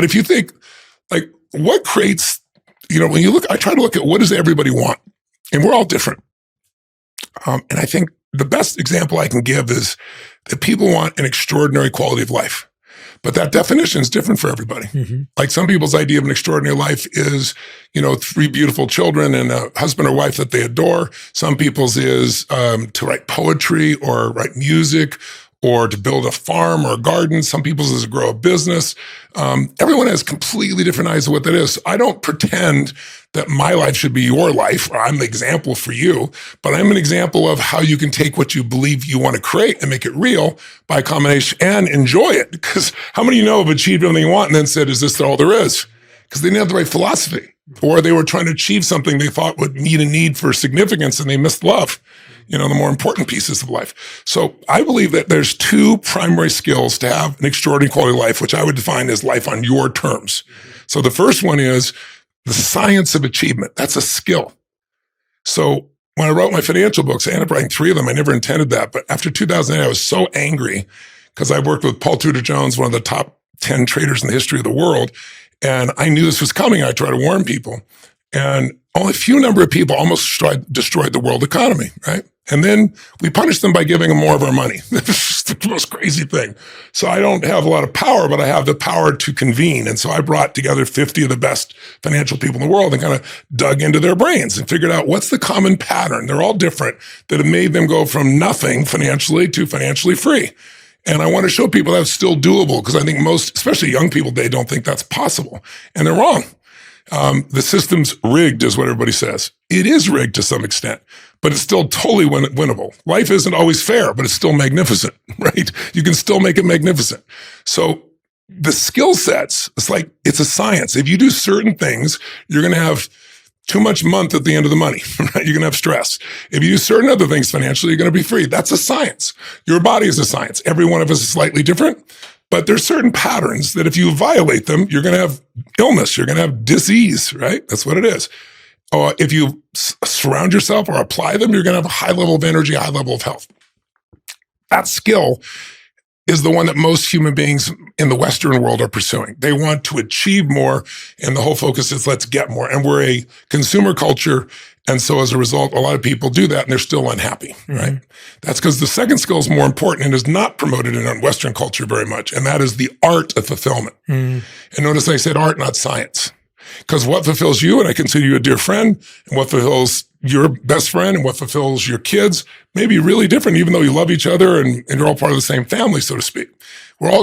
But if you think, like, what creates, when you look, I try to look at what does everybody want? And we're all different. And I think the best example I can give is that people want an extraordinary quality of life. But that definition is different for everybody. Mm-hmm. Like some people's idea of an extraordinary life is, 3 beautiful children and a husband or wife that they adore. Some people's is to write poetry or write music or to build a farm or a garden. Some people's is to grow a business. Everyone has completely different ideas of what that is. So I don't pretend that my life should be your life, or I'm the example for you, but I'm an example of how you can take what you believe you want to create and make it real by a combination and enjoy it. Because how many of you know have achieved everything you want and then said, is this all there is? Because they didn't have the right philosophy, or they were trying to achieve something they thought would meet a need for significance and they missed love. The more important pieces of life. So I believe that there's 2 primary skills to have an extraordinary quality of life, which I would define as life on your terms. So the first one is the science of achievement. That's a skill. So when I wrote my financial books, I ended up writing 3 of them. I never intended that. But after 2008, I was so angry because I worked with Paul Tudor Jones, one of the top 10 traders in the history of the world. And I knew this was coming. I tried to warn people. And only a few number of people almost destroyed the world economy, right? And then we punished them by giving them more of our money. That's the most crazy thing. So I don't have a lot of power, but I have the power to convene. And so I brought together 50 of the best financial people in the world and kind of dug into their brains and figured out what's the common pattern. They're all different that have made them go from nothing financially to financially free. And I want to show people that's still doable because I think most, especially young people today, don't think that's possible. And they're wrong. The system's rigged is what everybody says. It is rigged to some extent, but it's still totally winnable. Life isn't always fair, but it's still magnificent, right? You can still make it magnificent. So the skill sets, it's a science. If you do certain things, you're going to have too much month at the end of the money, right? You're going to have stress. If you do certain other things financially, you're going to be free. That's a science. Your body is a science. Every one of us is slightly different. But there's certain patterns that if you violate them, you're going to have illness. You're going to have disease, right? That's what it is. If you surround yourself or apply them, you're going to have a high level of energy, a high level of health. That skill is the one that most human beings in the Western world are pursuing. They want to achieve more, and the whole focus is let's get more. And we're a consumer culture, and so as a result, a lot of people do that, and they're still unhappy, right? Mm-hmm. That's because the second skill is more important and is not promoted in Western culture very much, and that is the art of fulfillment. Mm-hmm. And notice I said art, not science. Because what fulfills you, and I consider you a dear friend, and what fulfills your best friend and what fulfills your kids may be really different, even though you love each other and you're all part of the same family, so to speak. We're all